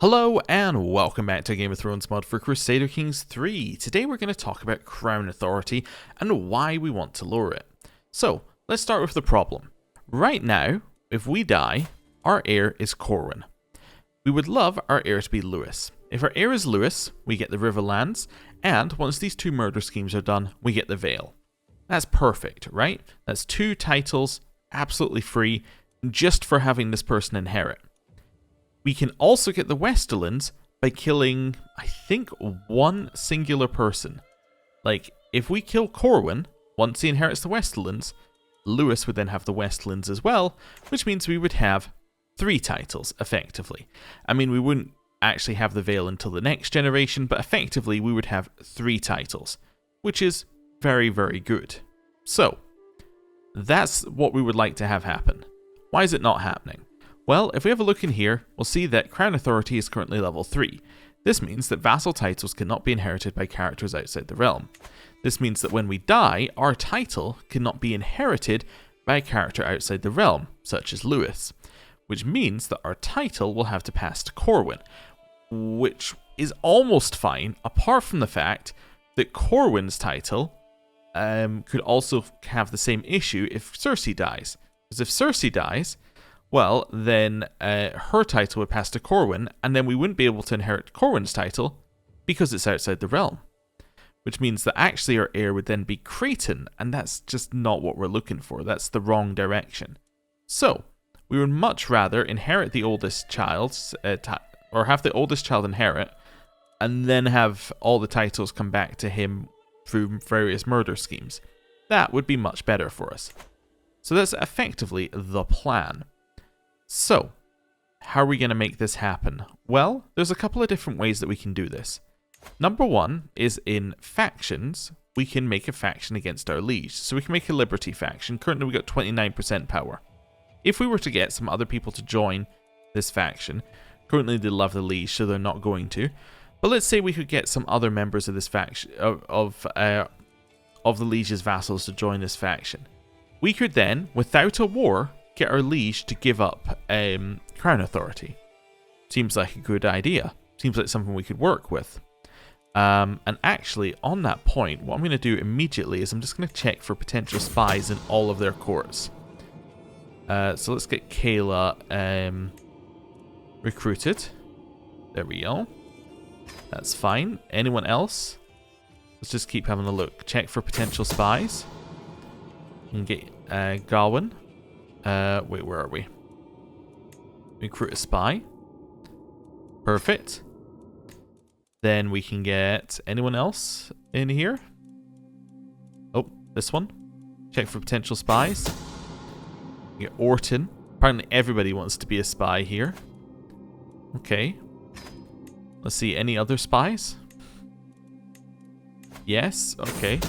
Hello and welcome back to Game of Thrones mod for Crusader Kings 3. Today we're going to talk about crown authority and why we want to lower it. So, let's start with the problem. Right now, if we die, our heir is Corwin. We would love our heir to be Lewis. If our heir is Lewis, we get the Riverlands, and once these two murder schemes are done, we get the Vale. That's perfect, right? That's two titles, absolutely free, just for having this person inherit. We can also get the Westerlands by killing, I think, one singular person. Like, if we kill Corwin, once he inherits the Westerlands, Lewis would then have the Westerlands as well, which means we would have 3 titles, effectively. I mean, we wouldn't actually have the Vale until the next generation, but effectively we would have 3 titles, which is very, very good. So, that's what we would like to have happen. Why is it not happening? Well, if we have a look in here, we'll see that Crown Authority is currently level 3. This means that vassal titles cannot be inherited by characters outside the realm. This means that when we die, our title cannot be inherited by a character outside the realm, such as Lewis, which means that our title will have to pass to Corwin, which is almost fine, apart from the fact that Corwin's title could also have the same issue if Cersei dies. Because if Cersei dies, well, then her title would pass to Corwin, and then we wouldn't be able to inherit Corwin's title because it's outside the realm. Which means that actually our heir would then be Creighton, and that's just not what we're looking for. That's the wrong direction. So, we would much rather inherit the oldest child's, or have the oldest child inherit, and then have all the titles come back to him through various murder schemes. That would be much better for us. So that's effectively the plan. So, how are we going to make this happen? Well, there's a couple of different ways that we can do this. Number one is in factions, we can make a faction against our liege. So we can make a Liberty faction. Currently we've got 29% power. If we were to get some other people to join this faction, currently they love the liege, so they're not going to. But let's say we could get some other members of this faction, of the liege's vassals to join this faction. We could then, without a war, get our liege to give up crown authority. Seems like a good idea. Seems like something we could work with. And actually, on that point, what I'm going to do immediately is I'm just going to check for potential spies in all of their courts. So let's get Kayla recruited. There we go. That's fine. Anyone else? Let's just keep having a look. Check for potential spies. And get Gawain. Wait, where are we? Recruit a spy. Perfect. Then we can get anyone else in here. Oh, this one. Check for potential spies. We get Orton. Apparently everybody wants to be a spy here. Okay. Let's see, any other spies? Yes, okay.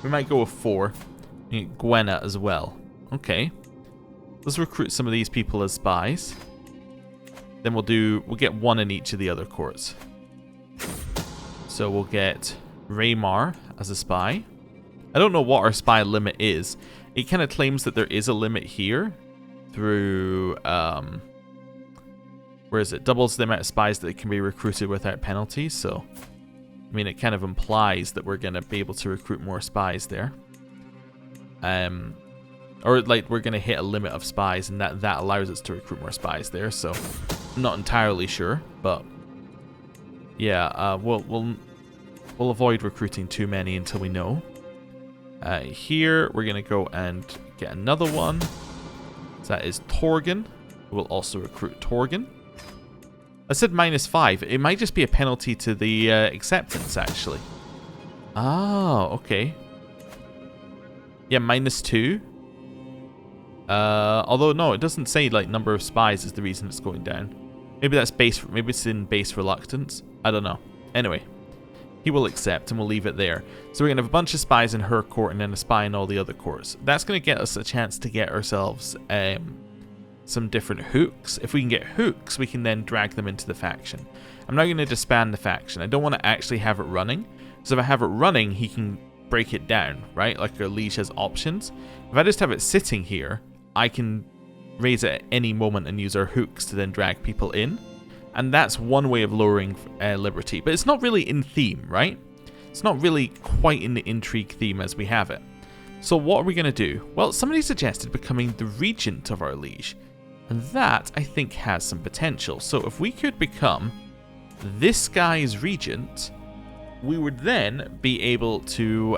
We might go with 4. We get Gwenna as well. Okay. Let's recruit some of these people as spies. Then we'll get 1 in each of the other courts. So we'll get Raymar as a spy. I don't know what our spy limit is. It kind of claims that there is a limit here through where is it? Doubles the amount of spies that can be recruited without penalties. So I mean, it kind of implies that we're going to be able to recruit more spies there. Or like we're going to hit a limit of spies, and that allows us to recruit more spies there. So I'm not entirely sure, but yeah, we'll avoid recruiting too many until we know. Here we're going to go and get another one. So that is Torgen. We'll also recruit Torgen. I said -5. It might just be a penalty to the acceptance, actually. Oh, okay. Yeah, -2. Although no, it doesn't say like number of spies is the reason it's going down. Maybe that's base. Maybe it's in base reluctance. I don't know. Anyway, he will accept, and we'll leave it there. So we're gonna have a bunch of spies in her court, and then a spy in all the other courts. That's gonna get us a chance to get ourselves some different hooks. If we can get hooks, we can then drag them into the faction. I'm not gonna disband the faction. I don't want to actually have it running. So if I have it running, he can break it down, right? Like our liege has options. If I just have it sitting here, I can raise it at any moment and use our hooks to then drag people in. And that's one way of lowering liberty. But it's not really in theme, right? It's not really quite in the intrigue theme as we have it. So what are we going to do? Well, somebody suggested becoming the regent of our liege. And that, I think, has some potential. So if we could become this guy's regent, we would then be able to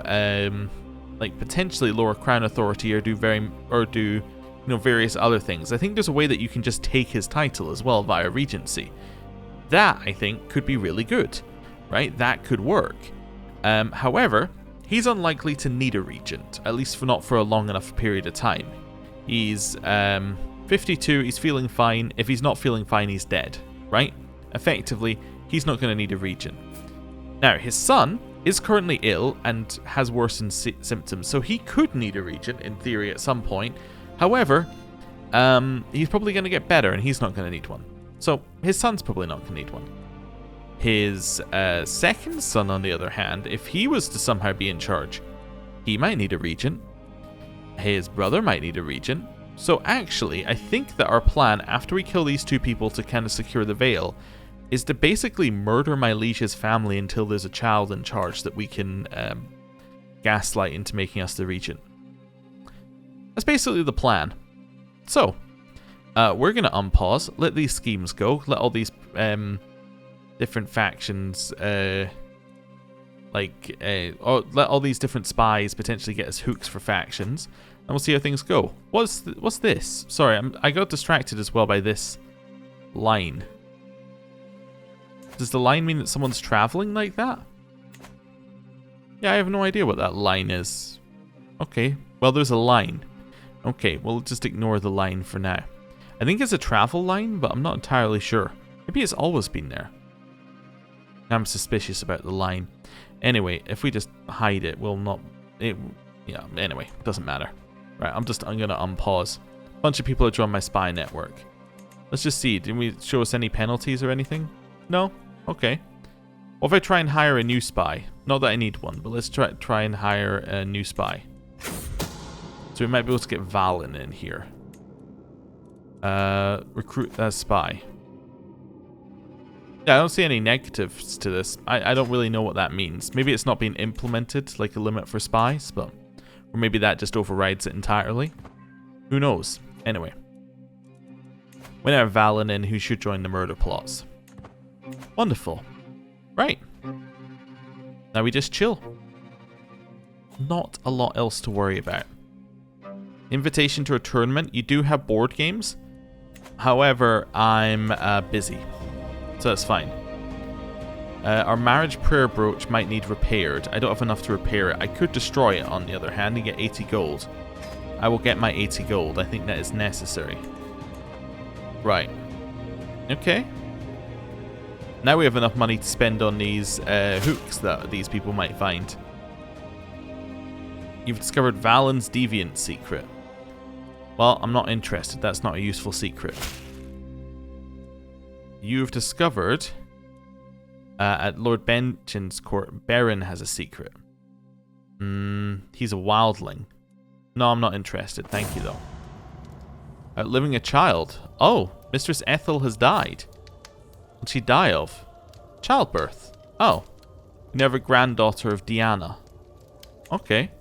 like potentially lower crown authority or do various other things. I think there's a way that you can just take his title as well via regency. That, I think, could be really good, right? That could work. However, he's unlikely to need a regent, at least not for a long enough period of time. He's 52, he's feeling fine. If he's not feeling fine, he's dead, right? Effectively, he's not going to need a regent. Now, his son is currently ill and has worsened symptoms, so he could need a regent in theory at some point. However, he's probably going to get better and he's not going to need one. So his son's probably not going to need one. His second son, on the other hand, if he was to somehow be in charge, he might need a regent. His brother might need a regent. So actually, I think that our plan, after we kill these two people to kind of secure the veil, is to basically murder my liege's family until there's a child in charge that we can gaslight into making us the regent. That's basically the plan. So, we're going to unpause, let these schemes go, let all these different factions, or let all these different spies potentially get us hooks for factions, and we'll see how things go. What's this? Sorry, I got distracted as well by this line. Does the line mean that someone's traveling like that? Yeah, I have no idea what that line is. Okay, well, there's a line. Okay, we'll just ignore the line for now. I think it's a travel line, but I'm not entirely sure. Maybe it's always been there. I'm suspicious about the line. Anyway, if we just hide it, we'll not... yeah, anyway, doesn't matter. Right, I'm going to unpause. A bunch of people have joined my spy network. Let's just see. Didn't we show us any penalties or anything? No? Okay. What if I try and hire a new spy? Not that I need one, but let's try and hire a new spy. So we might be able to get Valen in here. Recruit as spy. Yeah, I don't see any negatives to this. I don't really know what that means. Maybe it's not being implemented, like a limit for spies, but... Or maybe that just overrides it entirely. Who knows? Anyway. We now have Valen in, who should join the murder plots. Wonderful. Right. Now we just chill. Not a lot else to worry about. Invitation to a tournament. You do have board games. However, I'm busy. So that's fine. Our marriage prayer brooch might need repaired. I don't have enough to repair it. I could destroy it, on the other hand, and get 80 gold. I will get my 80 gold. I think that is necessary. Right. Okay. Now we have enough money to spend on these hooks that these people might find. You've discovered Valen's deviant secret. Well, I'm not interested. That's not a useful secret. You've discovered... at Lord Benchin's court, Baron has a secret. He's a wildling. No, I'm not interested. Thank you, though. Outliving a child. Oh, Mistress Ethel has died. What'd she die of? Childbirth. Oh. Never granddaughter of Diana. Okay.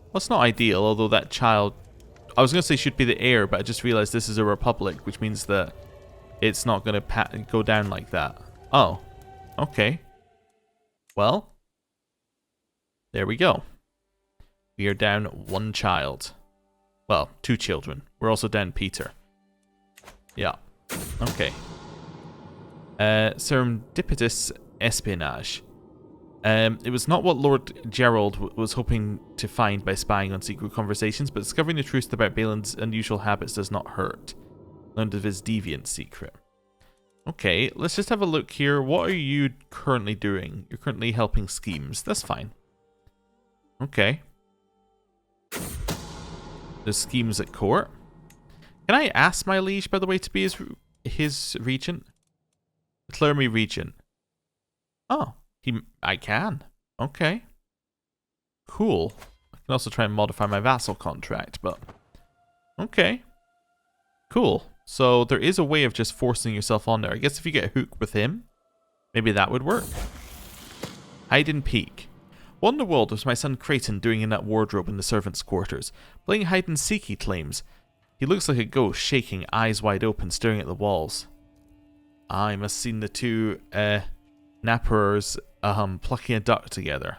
Well, it's not ideal, although that child... I was going to say should be the heir, but I just realized this is a republic, which means that it's not going to go down like that. Oh. Okay. Well. There we go. We are down one child. Well, 2 children. We're also down Petyr. Yeah. Okay. Serendipitous espionage. It was not what Lord Gerald was hoping to find by spying on secret conversations, but discovering the truth about Balin's unusual habits does not hurt. Learned of his deviant secret. Okay, let's just have a look here. What are you currently doing? You're currently helping schemes. That's fine. Okay. There's schemes at court. Can I ask my liege, by the way, to be his regent? Declare me regent. Oh, I can. Okay. Cool. I can also try and modify my vassal contract, but... Okay. Cool. So there is a way of just forcing yourself on there. I guess if you get a hook with him, maybe that would work. Hide and peek. What in the world was my son Creighton doing in that wardrobe in the servants' quarters? Playing hide and seek, he claims. He looks like a ghost, shaking, eyes wide open, staring at the walls. I must have seen the two nappers plucking a duck together.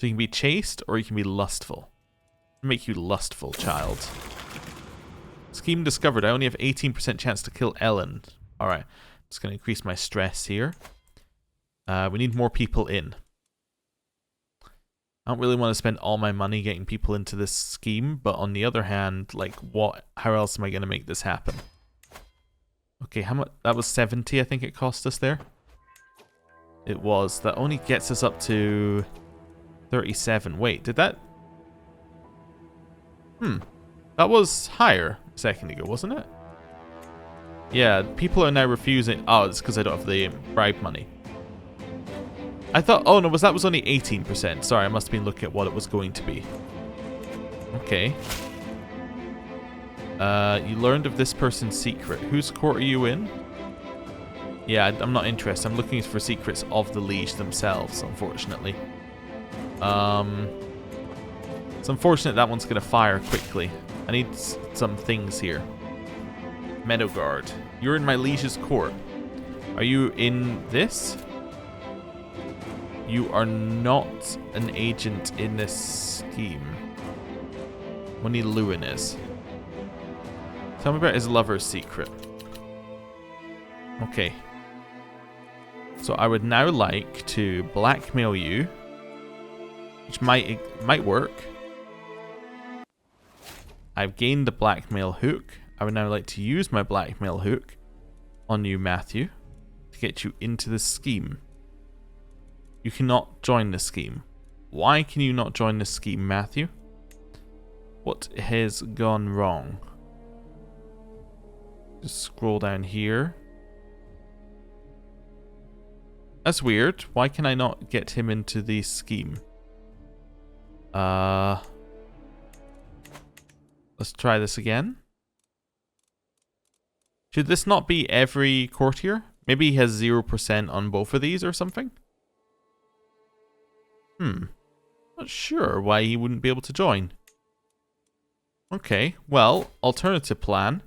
So you can be chaste or you can be lustful. Make you lustful, child. Scheme discovered. I only have 18% chance to kill Ellen. Alright, just going to increase my stress here. We need more people in. I don't really want to spend all my money getting people into this scheme, but on the other hand, like, how else am I going to make this happen? Okay, how much? That was 70, I think it cost us there. It was. That only gets us up to 37. Wait, did that? That was higher a second ago, wasn't it? Yeah, people are now refusing. Oh, it's because I don't have the bribe money. I thought, oh no, that was only 18%. Sorry, I must have been looking at what it was going to be. Okay. You learned of this person's secret. Whose court are you in? Yeah, I'm not interested. I'm looking for secrets of the liege themselves, unfortunately. It's unfortunate that one's going to fire quickly. I need some things here. Meadowguard. You're in my liege's court. Are you in this? You are not an agent in this scheme. Only Lewin is. Tell me about his lover's secret. Okay. So I would now like to blackmail you, which might work. I've gained the blackmail hook. I would now like to use my blackmail hook on you, Matthew, to get you into the scheme. You cannot join the scheme. Why can you not join the scheme, Matthew? What has gone wrong? Just scroll down here. That's weird. Why can I not get him into the scheme? Let's try this again. Should this not be every courtier? Maybe he has 0% on both of these or something? Not sure why he wouldn't be able to join. Okay, well, alternative plan.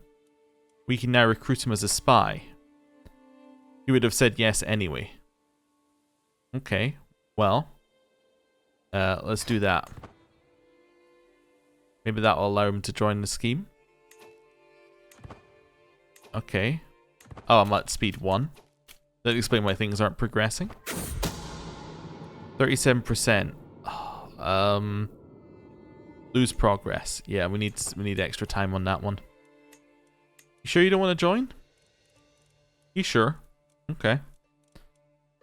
We can now recruit him as a spy. He would have said yes anyway. Okay, well, let's do that. Maybe that will allow him to join the scheme. Okay. Oh, I'm at speed 1. That'll explain why things aren't progressing. 37%. Lose progress. Yeah, we need extra time on that one. You sure you don't want to join? You sure? Okay.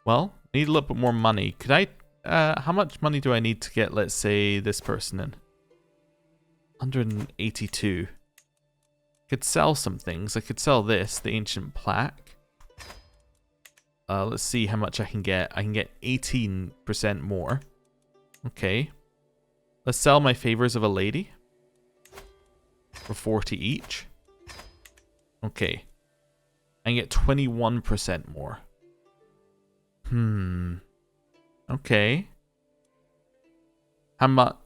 Well, need a little bit more money. Could I... how much money do I need to get, let's say, this person in? 182. Could sell some things. I could sell this, the ancient plaque. Let's see how much I can get. I can get 18% more. Okay. Let's sell my favors of a lady. For 40 each. Okay. I can get 21% more. Okay. How much?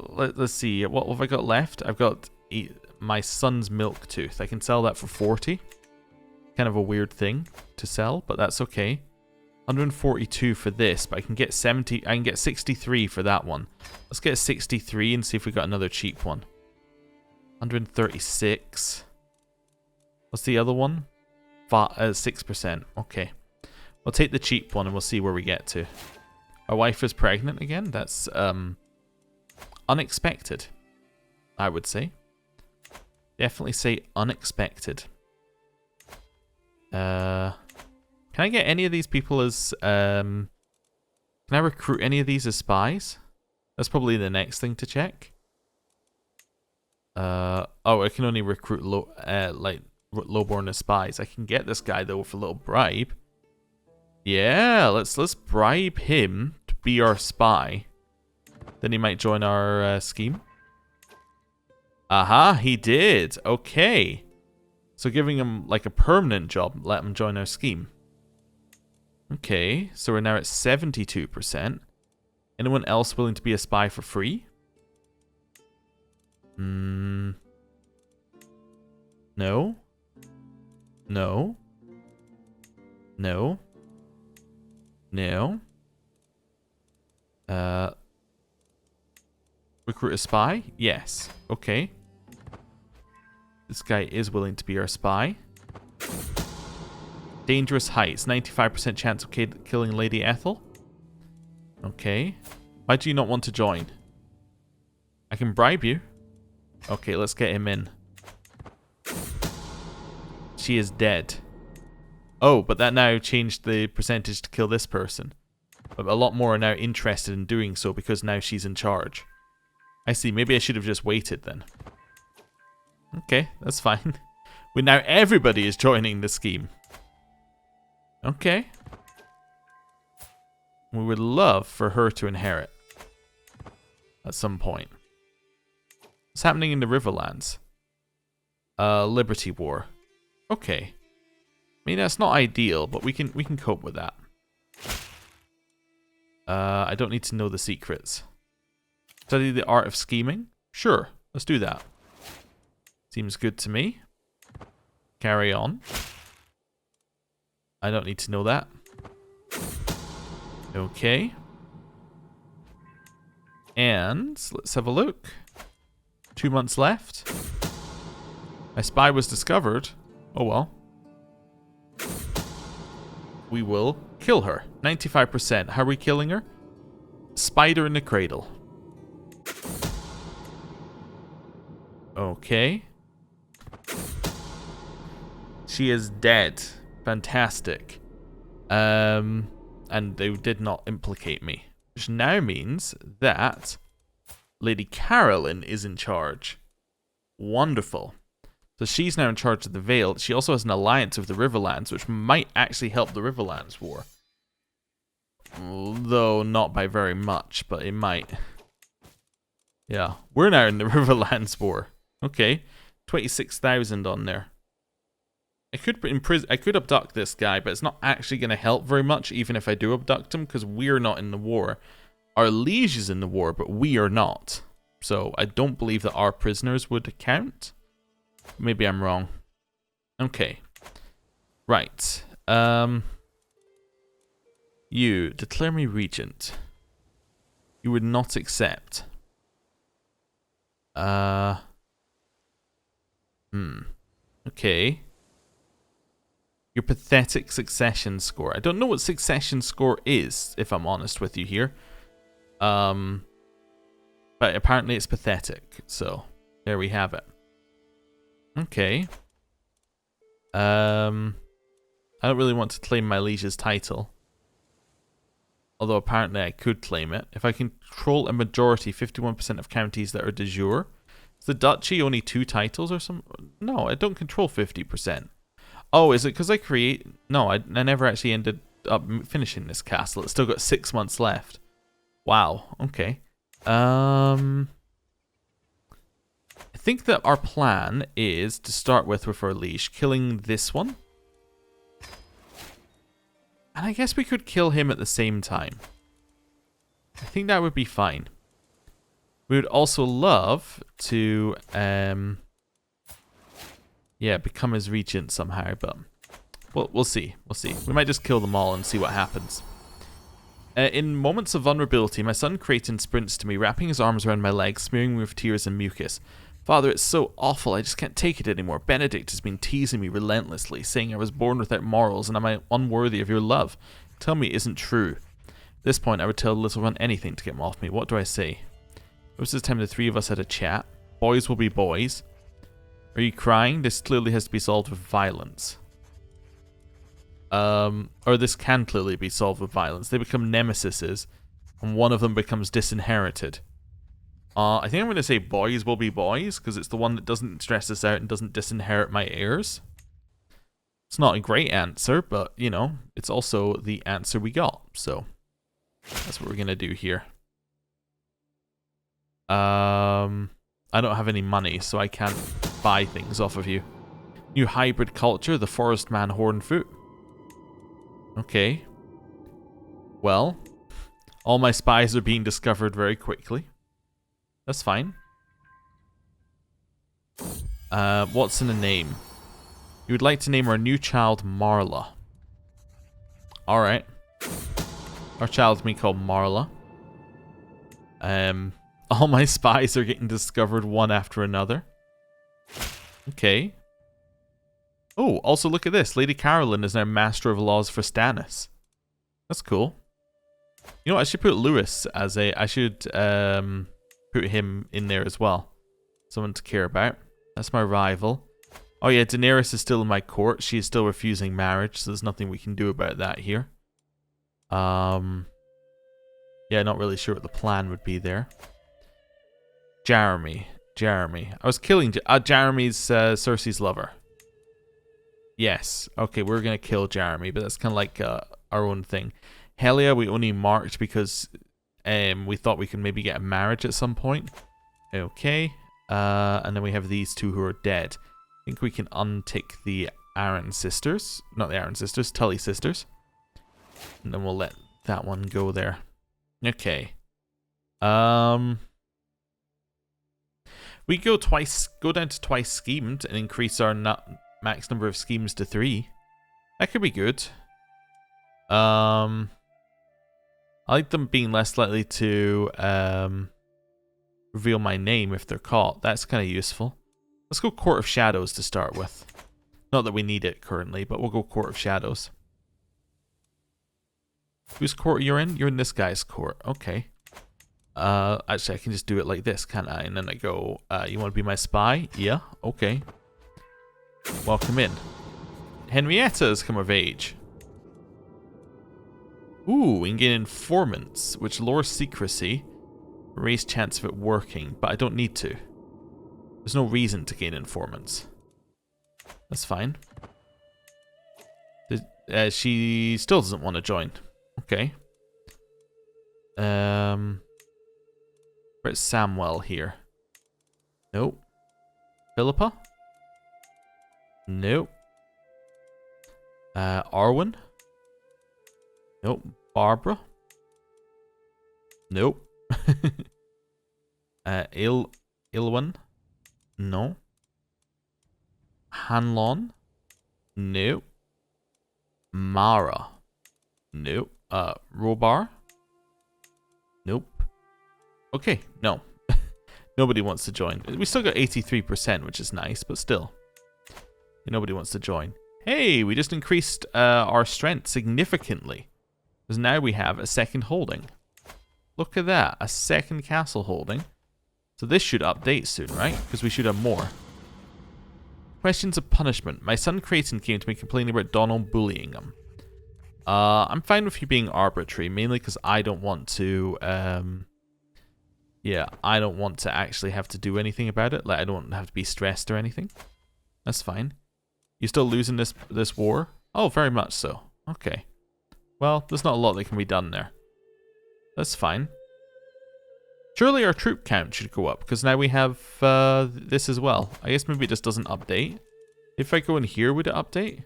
Let's see. What have I got left? I've got my son's milk tooth. I can sell that for 40. Kind of a weird thing to sell, but that's okay. 142 for this, but I can get 70. I can get 63 for that one. Let's get a 63 and see if we got another cheap one. 136. What's the other one? 6%. Okay. We'll take the cheap one and we'll see where we get to. Our wife is pregnant again. That's unexpected, I would say. Definitely say unexpected. Can I get any of these people as... can I recruit any of these as spies? That's probably the next thing to check. Oh, I can only recruit lowborn as spies. I can get this guy though for a little bribe. Yeah, let's bribe him to be our spy. Then he might join our scheme. Aha, he did. Okay. So giving him like a permanent job, let him join our scheme. Okay, so we're now at 72%. Anyone else willing to be a spy for free? No. No. No. No. Recruit a spy? Yes. Okay. This guy is willing to be our spy. Dangerous heights. 95% chance of killing Lady Ethel. Okay. Why do you not want to join? I can bribe you. Okay, let's get him in. She is dead. Oh, but that now changed the percentage to kill this person. But a lot more are now interested in doing so because now she's in charge. I see. Maybe I should have just waited then. Okay, that's fine. Well, now everybody is joining the scheme. Okay. We would love for her to inherit at some point. What's happening in the Riverlands? Liberty War. Okay. I mean, that's not ideal, but we can cope with that. I don't need to know the secrets. Study the art of scheming? Sure, let's do that. Seems good to me. Carry on. I don't need to know that. Okay. And let's have a look. 2 months left. My spy was discovered. Oh well. We will kill her. 95%. How are we killing her? Spider in the cradle. Okay. She is dead. Fantastic. And they did not implicate me. Which now means that Lady Carolyn is in charge. Wonderful. So she's now in charge of the Vale. She also has an alliance with the Riverlands, which might actually help the Riverlands war. Though not by very much, but it might. Yeah, we're now in the Riverlands war. Okay, 26,000 on there. I could abduct this guy, but it's not actually going to help very much, even if I do abduct him, because we're not in the war. Our liege is in the war, but we are not. So I don't believe that our prisoners would count. Maybe I'm wrong. Okay. Right. You declare me regent. You would not accept. Okay. Your pathetic succession score. I don't know what succession score is, if I'm honest with you here. But apparently it's pathetic. So, there we have it. Okay. I don't really want to claim my liege's title. Although apparently I could claim it. If I control a majority, 51% of counties that are de jure. Is the duchy only 2 titles or something? No, I don't control 50%. Oh, is it because I create... No, I never actually ended up finishing this castle. It's still got 6 months left. Wow, okay. I think that our plan is to start with our liege, killing this one. And I guess we could kill him at the same time. I think that would be fine. We would also love to, yeah, become his regent somehow, but we'll see. We'll see. We might just kill them all and see what happens. In moments of vulnerability, my son Creighton sprints to me, wrapping his arms around my legs, smearing me with tears and mucus. Father, it's so awful. I just can't take it anymore. Benedict has been teasing me relentlessly, saying I was born without morals and I'm unworthy of your love. Tell me it isn't true. At this point, I would tell the little one anything to get him off me. What do I say? Most of the time, the 3 of us had a chat. Boys will be boys. Are you crying? This clearly has to be solved with violence. Or this can clearly be solved with violence. They become nemesises, and one of them becomes disinherited. I think I'm going to say boys will be boys, because it's the one that doesn't stress us out and doesn't disinherit my heirs. It's not a great answer, but, you know, it's also the answer we got. So, that's what we're going to do here. I don't have any money, so I can't buy things off of you. New hybrid culture, the forest man Hornfoot. Okay. Well, all my spies are being discovered very quickly. That's fine. What's in a name? You would like to name our new child Marla. Alright. Our child's being called Marla. All my spies are getting discovered one after another. Okay. Oh, also look at this. Lady Carolyn is now Master of Laws for Stannis. That's cool. You know what? I should put Lewis as a... I should put him in there as well. Someone to care about. That's my rival. Oh yeah, Daenerys is still in my court. She is still refusing marriage, so there's nothing we can do about that here. Yeah, not really sure what the plan would be there. Jeremy. I was killing... Jeremy's Cersei's lover. Yes. Okay, we're going to kill Jeremy, but that's kind of like our own thing. Helia, we only marked because we thought we could maybe get a marriage at some point. Okay. And then we have these two who are dead. I think we can untick the Arryn sisters. Not the Arryn sisters, Tully sisters. And then we'll let that one go there. Okay. We go down to twice schemed and increase our max number of schemes to 3. That could be good. I like them being less likely to reveal my name if they're caught. That's kind of useful. Let's go Court of Shadows to start with. Not that we need it currently, but we'll go Court of Shadows. Whose court you're in? You're in this guy's court. Okay. Actually, I can just do it like this, can't I? And then I go, you want to be my spy? Yeah. Okay. Welcome in. Henrietta has come of age. Ooh, we can gain informants, which lowers secrecy. Raise chance of it working, but I don't need to. There's no reason to gain informants. That's fine. She still doesn't want to join. Okay. Where's Samwell here? Nope. Philippa? Nope. Arwen? Nope. Barbara? Nope. Ilwyn? No. Hanlon? Nope. Mara? Nope. Robar? Nope. Okay, no. Nobody wants to join. We still got 83%, which is nice, but still. Nobody wants to join. Hey, we just increased our strength significantly. Because now we have a second holding. Look at that, a second castle holding. So this should update soon, right? Because we should have more. Questions of punishment. My son Creighton came to me complaining about Donald bullying him. I'm fine with you being arbitrary, mainly because I don't want to, yeah, I don't want to actually have to do anything about it. Like, I don't have to be stressed or anything. That's fine. You still losing this war? Oh, very much so. Okay. Well, there's not a lot that can be done there. That's fine. Surely our troop count should go up, because now we have this as well. I guess maybe it just doesn't update. If I go in here, would it update?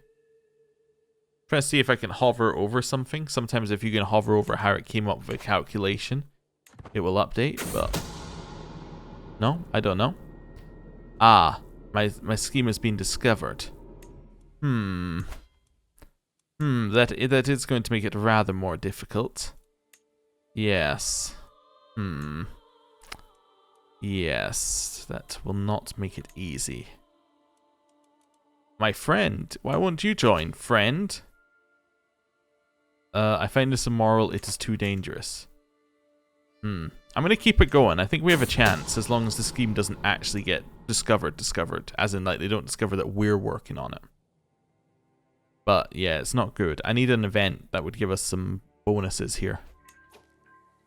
Try to see if I can hover over something. Sometimes if you can hover over how it came up with a calculation, it will update, but... No, I don't know. Ah, my scheme has been discovered. That is going to make it rather more difficult. Yes. Yes, that will not make it easy. My friend, why won't you join, friend? I find this immoral, it is too dangerous. I'm going to keep it going. I think we have a chance, as long as the scheme doesn't actually get discovered. As in, like, they don't discover that we're working on it. But, yeah, it's not good. I need an event that would give us some bonuses here.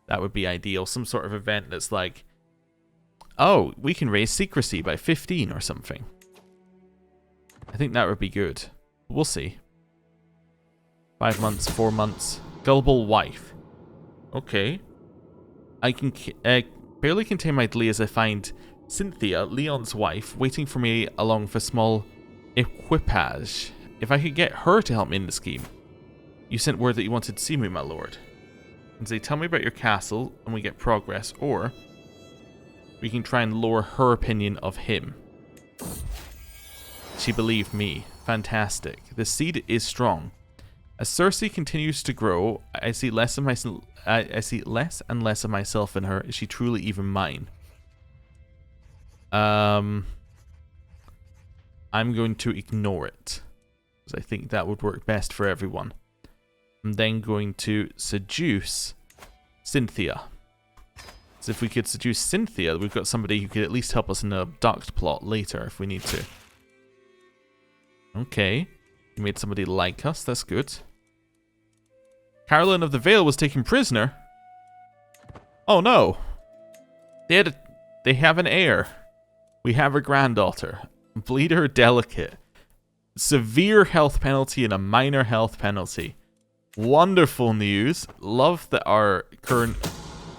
That would be ideal. Some sort of event that's like, oh, we can raise secrecy by 15 or something. I think that would be good. We'll see. 5 months, 4 months. Gullible wife. Okay. I can barely contain my glee as I find Cynthia, Leon's wife, waiting for me along with a small Equipage. If I could get her to help me in the scheme. You sent word that you wanted to see me, my lord. And say, tell me about your castle, and we get progress, or we can try and lower her opinion of him. She believed me. Fantastic. The seed is strong. As Cersei continues to grow, I see less and less of myself in her. Is she truly even mine? I'm going to ignore it, because I think that would work best for everyone. I'm then going to seduce Cynthia. So if we could seduce Cynthia, we've got somebody who could at least help us in the abduct plot later if we need to. Okay. You made somebody like us. That's good. Caroline of the Vale was taken prisoner. Oh no. They have an heir. We have a granddaughter. Bleeder delicate. Severe health penalty and a minor health penalty. Wonderful news. Love that our current,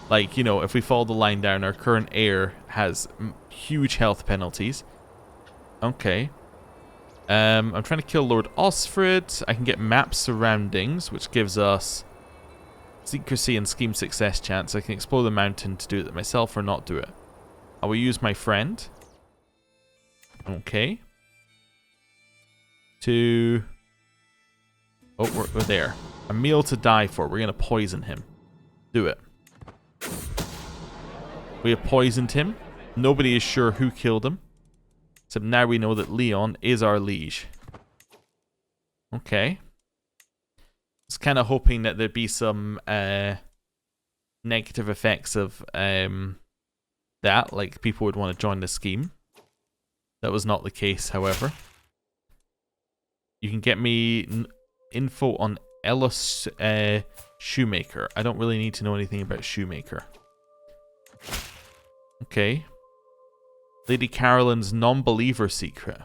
like, you know, if we follow the line down, our current heir has huge health penalties. Okay. I'm trying to kill Lord Osfrid. I can get map surroundings, which gives us secrecy and scheme success chance. I can explore the mountain to do it myself or not do it. I will use my friend. Okay. Oh, we're there. A meal to die for. We're going to poison him. Do it. We have poisoned him. Nobody is sure who killed him. Except now we know that Leon is our liege. Okay. Just kind of hoping that there'd be some negative effects of that. Like people would want to join the scheme. That was not the case, however. You can get me info on Ellis Shoemaker. I don't really need to know anything about Shoemaker. Okay. Lady Caroline's non-believer secret.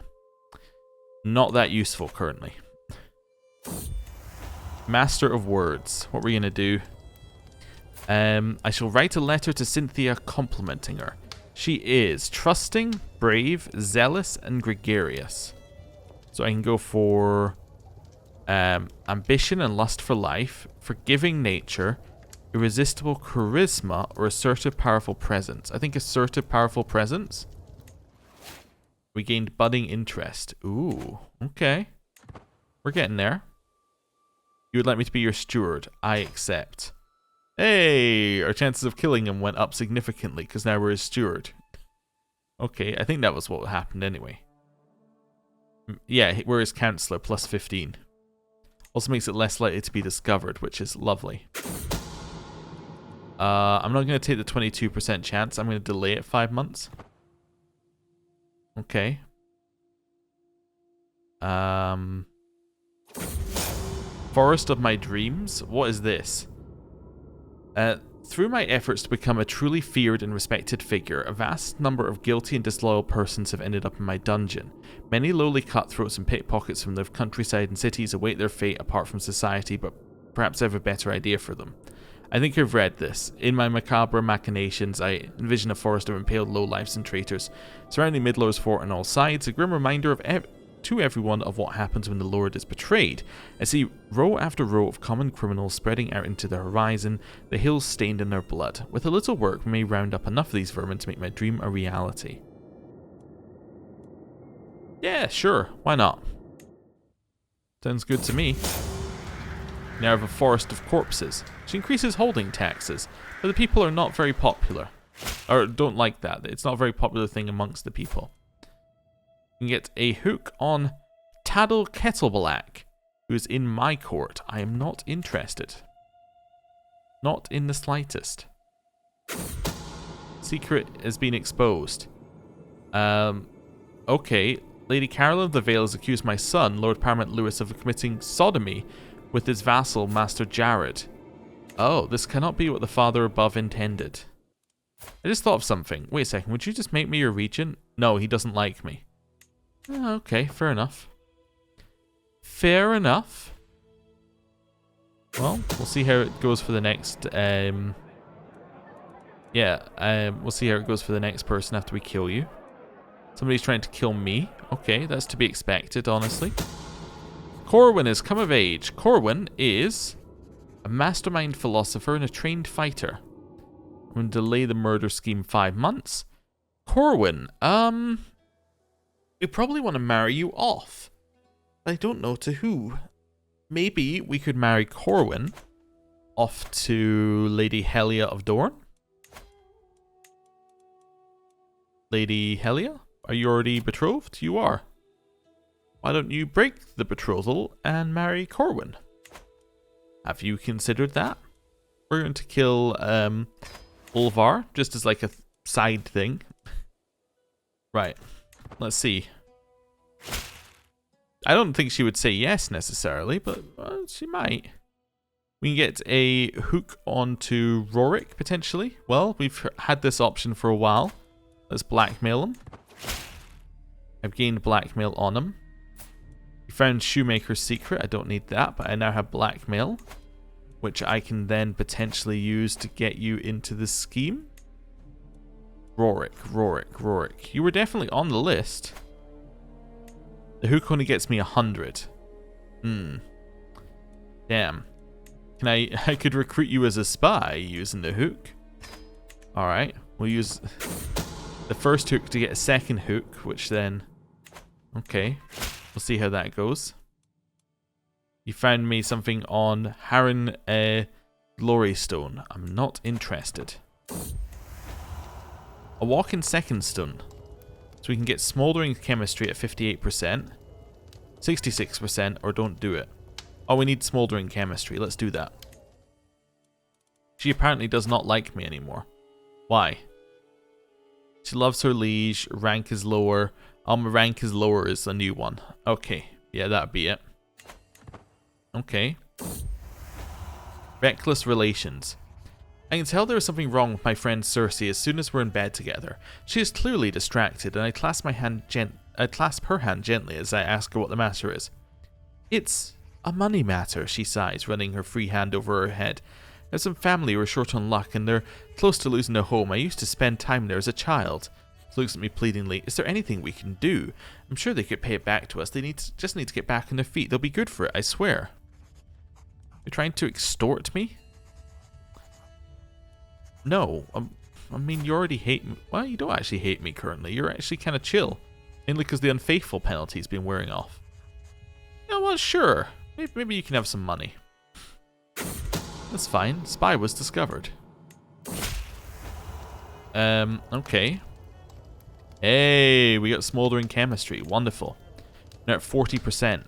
Not that useful currently. Master of Words. What we're going to do. I shall write a letter to Cynthia complimenting her. She is trusting, brave, zealous, and gregarious. So I can go for ambition and lust for life, forgiving nature, irresistible charisma, or assertive, powerful presence. I think assertive, powerful presence. We gained budding interest. Ooh, okay. We're getting there. You would like me to be your steward. I accept. Hey, our chances of killing him went up significantly because now we're his steward. Okay, I think that was what happened anyway. Yeah, we're his counselor, plus 15. Also makes it less likely to be discovered, which is lovely. I'm not going to take the 22% chance. I'm going to delay it 5 months. Okay. Forest of my dreams? What is this? Through my efforts to become a truly feared and respected figure, a vast number of guilty and disloyal persons have ended up in my dungeon. Many lowly cutthroats and pickpockets from the countryside and cities await their fate apart from society, but perhaps I have a better idea for them. I think you've read this. In my macabre machinations, I envision a forest of impaled lowlifes and traitors, surrounding Midlor's fort on all sides, a grim reminder to everyone of what happens when the Lord is betrayed. I see row after row of common criminals spreading out into the horizon, the hills stained in their blood. With a little work, we may round up enough of these vermin to make my dream a reality. Yeah, sure. Why not? Sounds good to me. Now I have a forest of corpses, which increases holding taxes, but the people are not very popular. Or don't like that. It's not a very popular thing amongst the people. You can get a hook on Taddle Kettleblack, who is in my court. I am not interested. Not in the slightest. Secret has been exposed. Okay. Lady Caroline of the Vale has accused my son, Lord Paramount Lewis, of committing sodomy with his vassal, Master Jared. Oh, this cannot be what the Father above intended. I just thought of something. Wait a second, would you just make me your regent? No, he doesn't like me. Oh, okay, fair enough. Fair enough. Well, we'll see how it goes for the next, we'll see how it goes for the next person after we kill you. Let's Somebody's trying to kill me. Okay, that's to be expected, honestly. Corwin has come of age. Corwin is a mastermind philosopher and a trained fighter. I'm going to delay the murder scheme 5 months. Corwin, we probably want to marry you off. I don't know to who. Maybe we could marry Corwin off to Lady Helia of Dorne. Lady Helia, are you already betrothed? You are. Why don't you break the betrothal and marry Corwin? Have you considered that? We're going to kill Ulvar, just as like a side thing. Right, let's see. I don't think she would say yes necessarily, but she might. We can get a hook onto Rorik, potentially. Well, we've had this option for a while. Let's blackmail him. I've gained blackmail on him. We found Shoemaker's secret. I don't need that, but I now have blackmail, which I can then potentially use to get you into the scheme. Rorik. You were definitely on the list. The hook only gets me 100. Damn. I could recruit you as a spy using the hook. Alright, we'll use the first hook to get a second hook, which then... Okay, we'll see how that goes. You found me something on Harren Glory Stone. I'm not interested. A walk in second stone. So we can get smoldering chemistry at 58%, 66%, or don't do it. Oh, we need smoldering chemistry. Let's do that. She apparently does not like me anymore. Why? She loves her liege. Rank is lower. My rank is lower is a new one. Okay. Yeah, that'd be it. Okay. Reckless relations. I can tell there is something wrong with my friend Cersei as soon as we're in bed together. She is clearly distracted, and I clasp her hand gently as I ask her what the matter is. It's a money matter, she sighs, running her free hand over her head. There's some family who are short on luck, and they're close to losing a home. I used to spend time there as a child. She looks at me pleadingly. Is there anything we can do? I'm sure they could pay it back to us. They just need to get back on their feet. They'll be good for it, I swear. You're trying to extort me? No, I mean, you already hate me. Well, you don't actually hate me currently. You're actually kind of chill. Mainly because the unfaithful penalty's been wearing off. Yeah, well, sure. Maybe you can have some money. That's fine. Spy was discovered. Okay. Hey, we got smoldering chemistry. Wonderful. Now at 40%.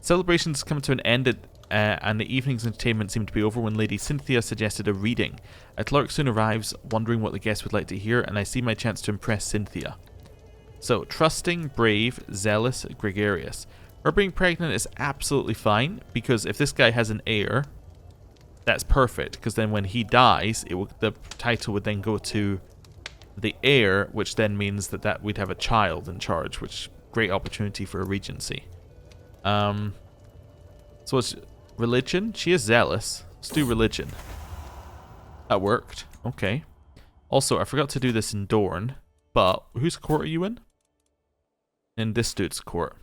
Celebrations come to an end and the evening's entertainment seemed to be over when Lady Cynthia suggested a reading. A clerk soon arrives, wondering what the guests would like to hear, and I see my chance to impress Cynthia. So, trusting, brave, zealous, gregarious. Her being pregnant is absolutely fine, because if this guy has an heir, that's perfect, because then when he dies, the title would then go to the heir, which then means that we'd have a child in charge, which great opportunity for a regency. So it's religion. She is zealous. Let's do religion. That worked. Okay. Also, I forgot to do this in Dorne, but whose court are you in? In this dude's court.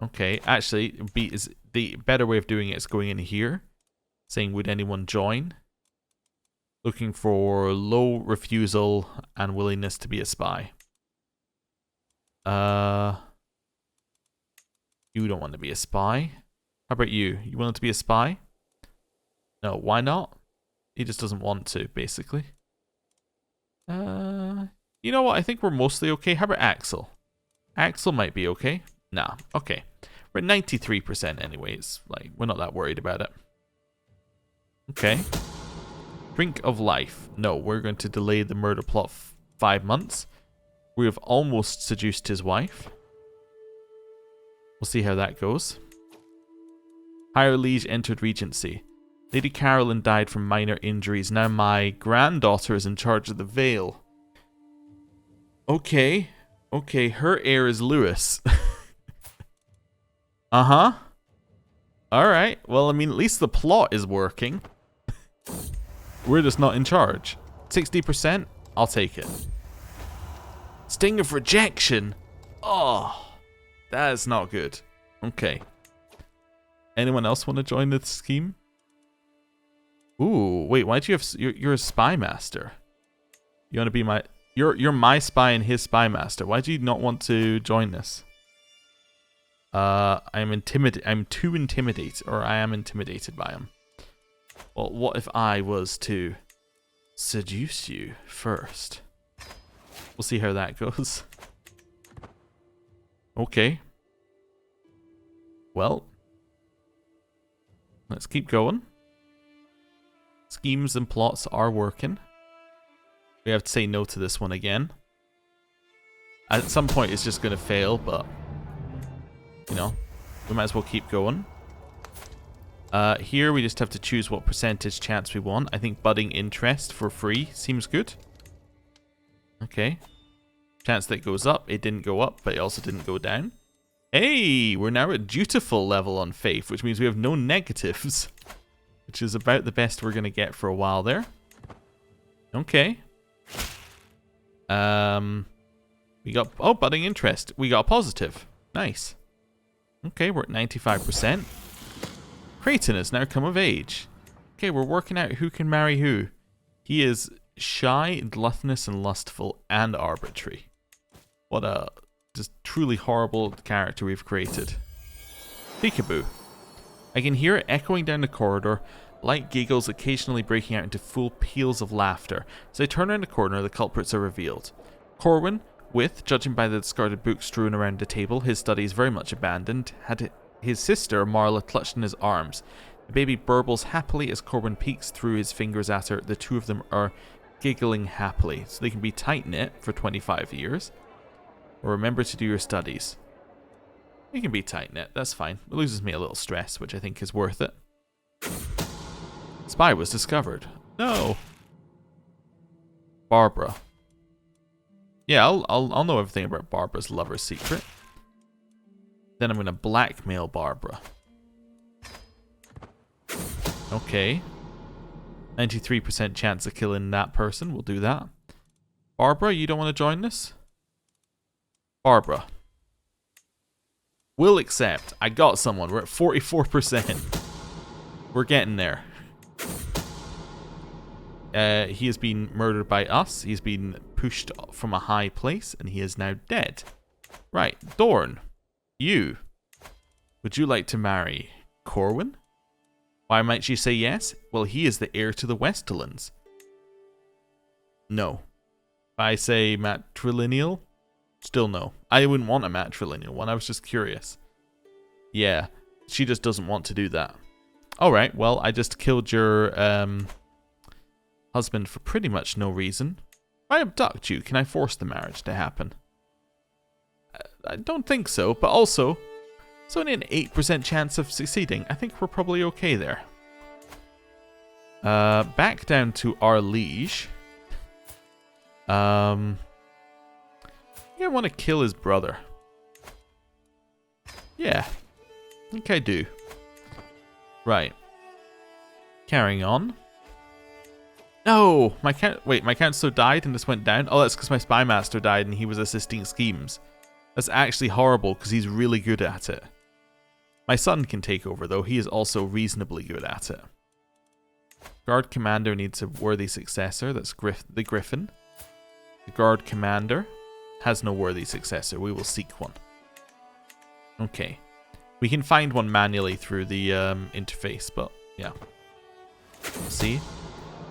Okay, actually, the better way of doing it is going in here, saying would anyone join? Looking for low refusal and willingness to be a spy. You don't want to be a spy. How about you? You willing to be a spy? No, why not? He just doesn't want to, basically. You know what? I think we're mostly okay. How about Axel? Axel might be okay. Nah, okay. We're at 93% anyways. Like, we're not that worried about it. Okay. Drink of life. No, we're going to delay the murder plot 5 months. We have almost seduced his wife. We'll see how that goes. Higher Liege entered Regency. Lady Carolyn died from minor injuries. Now my granddaughter is in charge of the Vale. Okay. Okay, her heir is Lewis. Uh-huh. Alright. Well, I mean, at least the plot is working. We're just not in charge. 60%? I'll take it. Let's Sting of rejection. Oh, that is not good. Okay. Anyone else want to join this scheme? Ooh, wait, why do you have... You're a spy master. You want to be my... You're my spy and his spy master. Why do you not want to join this? I'm too intimidated, or I am intimidated by him. Well, what if I was to seduce you first? We'll see how that goes. Okay. Well, let's keep going. Schemes and plots are working. We have to say no to this one again. At some point it's just going to fail, but you know, we might as well keep going. Here we just have to choose what percentage chance we want. I think budding interest for free seems good. Okay. Chance that it goes up. It didn't go up, but it also didn't go down. Hey, we're now at dutiful level on faith, which means we have no negatives. Which is about the best we're going to get for a while there. Okay. We got... Oh, budding interest. We got a positive. Nice. Okay, we're at 95%. Creighton has now come of age. Okay, we're working out who can marry who. He is shy, gluttonous, and lustful, and arbitrary. What a just truly horrible character we've created. Peekaboo. I can hear it echoing down the corridor, light giggles occasionally breaking out into full peals of laughter. As I turn around the corner, the culprits are revealed. Corwin, with, judging by the discarded books strewn around the table, his studies very much abandoned, had his sister, Marla, clutched in his arms. The baby burbles happily as Corwin peeks through his fingers at her. The two of them are giggling happily, so they can be tight-knit for 25 years. Or remember to do your studies. You can be tight-knit, that's fine. It loses me a little stress, which I think is worth it. Spy was discovered. No. Barbara. Yeah, I'll know everything about Barbara's lover's secret. Then I'm going to blackmail Barbara. Okay. 93% chance of killing that person. We'll do that. Barbara, you don't want to join this? Barbara. Will accept. I got someone. We're at 44%. We're getting there. He has been murdered by us. He's been pushed from a high place, and he is now dead. Right, Dorn. You. Would you like to marry Corwin? Why might you say yes? Well, he is the heir to the Westerlands. No. If I say matrilineal, still no. I wouldn't want a matrilineal one. I was just curious. Yeah, she just doesn't want to do that. Alright, well, I just killed your husband for pretty much no reason. If I abduct you, can I force the marriage to happen? I don't think so, but also, it's only an 8% chance of succeeding. I think we're probably okay there. Back down to our liege. Yeah, I want to kill his brother. Yeah, I think I do. Right. Carrying on. No! My counselor died and this went down? Oh, that's because my spy master died and he was assisting schemes. That's actually horrible because he's really good at it. My son can take over though. He is also reasonably good at it. Guard commander needs a worthy successor. That's the Griffin. The guard commander has no worthy successor. We will seek one. Okay. We can find one manually through the interface, but yeah. See?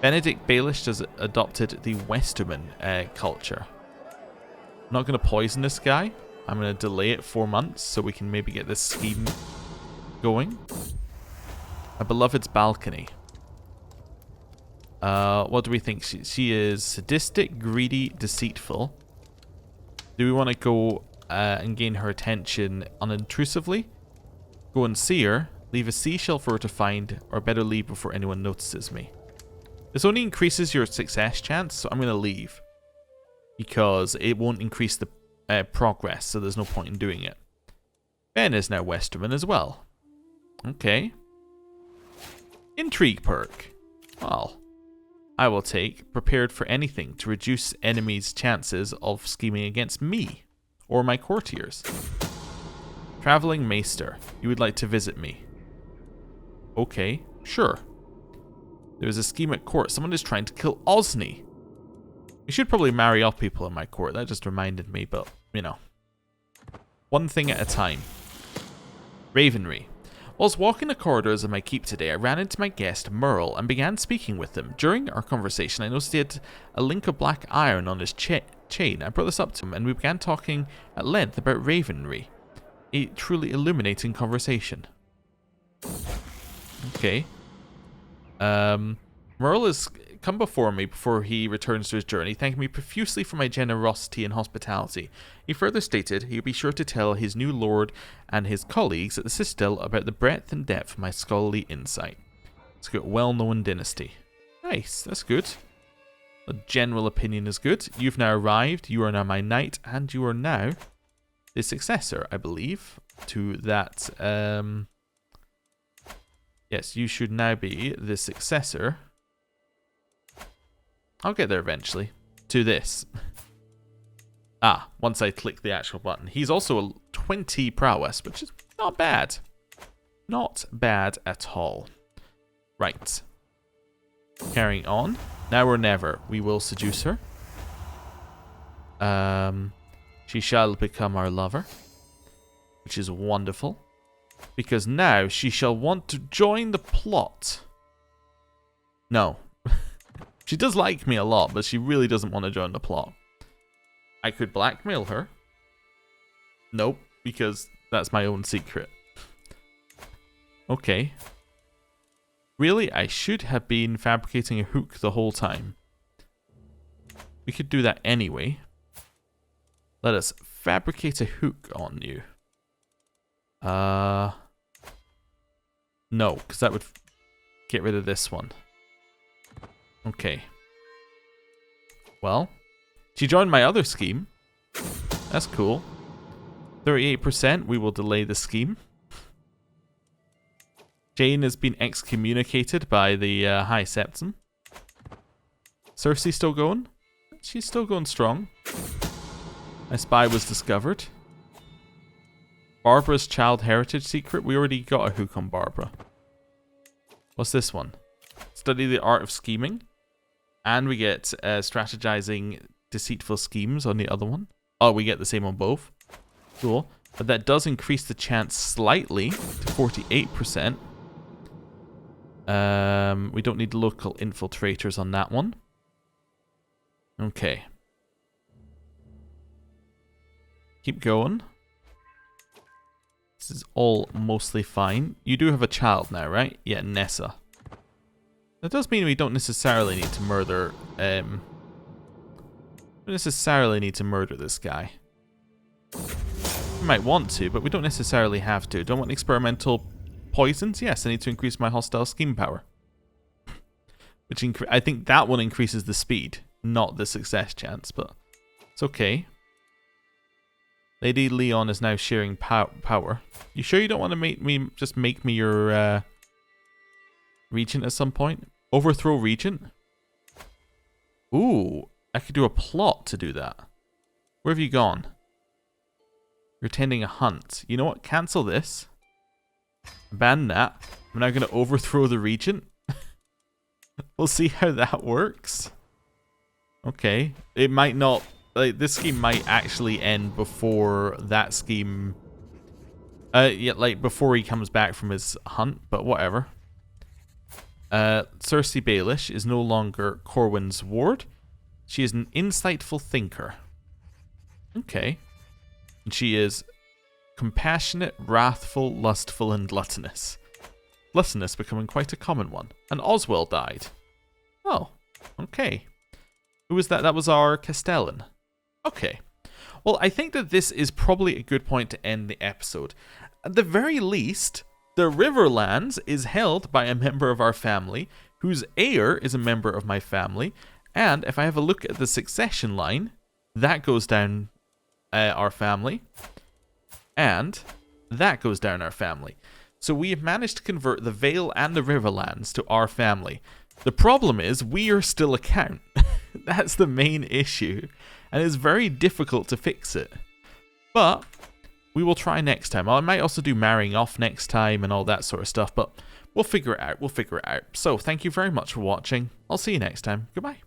Benedict Baelish has adopted the Westerman culture. I'm not going to poison this guy. I'm going to delay it 4 months so we can maybe get this scheme going. My beloved's balcony. What do we think? She is sadistic, greedy, deceitful. Do we want to go and gain her attention unintrusively? Go and see her. Leave a seashell for her to find, or better leave before anyone notices me. This only increases your success chance, so I'm going to leave. Because it won't increase the progress, so there's no point in doing it. Ben is now Westerman as well. Okay. Intrigue perk. Well, I will take prepared for anything to reduce enemies' chances of scheming against me or my courtiers. Traveling Maester, you would like to visit me. Okay, sure. There is a scheme at court. Someone is trying to kill Osney. You should probably marry off people in my court. That just reminded me, but, you know. One thing at a time. Ravenry. Whilst walking the corridors of my keep today, I ran into my guest, Merle, and began speaking with him. During our conversation, I noticed he had a link of black iron on his chain. I brought this up to him, and we began talking at length about Ravenry. A truly illuminating conversation. Okay. Merle has come before me before he returns to his journey, thanking me profusely for my generosity and hospitality. He further stated he would be sure to tell his new lord and his colleagues at the Citadel about the breadth and depth of my scholarly insight. It's got a well-known dynasty. Nice, that's good. A general opinion is good. You've now arrived, you are now my knight, and you are now the successor, I believe, to that, yes, you should now be the successor. I'll get there eventually. To this. Once I click the actual button. He's also a 20 prowess, which is not bad. Not bad at all. Right. Carrying on. Now or never. We will seduce her. She shall become our lover. Which is wonderful. Because now she shall want to join the plot. No. She does like me a lot, but she really doesn't want to join the plot. I could blackmail her. Nope, because that's my own secret. Okay. Really, I should have been fabricating a hook the whole time. We could do that anyway. Let us fabricate a hook on you. No, because that would get rid of this one. Okay. Well, she joined my other scheme. That's cool. 38%, we will delay the scheme. Jane has been excommunicated by the High Septon. Cersei still going? She's still going strong. My spy was discovered. Barbara's child heritage secret. We already got a hook on Barbara. What's this one? Study the art of scheming. And we get strategizing deceitful schemes on the other one. Oh, we get the same on both. Cool. But that does increase the chance slightly to 48%. We don't need local infiltrators on that one. Okay. Keep going. This is all mostly fine. You do have a child now, right? Yeah, Nessa. That does mean we don't necessarily need to murder, don't necessarily need to murder this guy. We might want to, but we don't necessarily have to. Don't want experimental poisons? Yes, I need to increase my hostile scheme power. Which I think that one increases the speed, not the success chance, but it's okay. Lady Leon is now sharing power. You sure you don't want to make me your regent at some point? Overthrow regent? Ooh, I could do a plot to do that. Where have you gone? You're attending a hunt. You know what? Cancel this. Abandon that. I'm now going to overthrow the regent. We'll see how that works. Okay. It might not... Like, this scheme might actually end before that scheme... yeah, like, before he comes back from his hunt, but whatever. Cersei Baelish is no longer Corwin's ward. She is an insightful thinker. Okay. And she is compassionate, wrathful, lustful, and gluttonous. Gluttonous becoming quite a common one. And Oswell died. Oh, okay. Who was that? That was our Castellan. Okay. Well, I think that this is probably a good point to end the episode. At the very least, the Riverlands is held by a member of our family, whose heir is a member of my family, and if I have a look at the succession line, that goes down our family, and that goes down our family. So we have managed to convert the Vale and the Riverlands to our family. The problem is we are still a count. That's the main issue, and it's very difficult to fix it. But we will try next time. I might also do marrying off next time and all that sort of stuff, but we'll figure it out. So thank you very much for watching. I'll see you next time. Goodbye.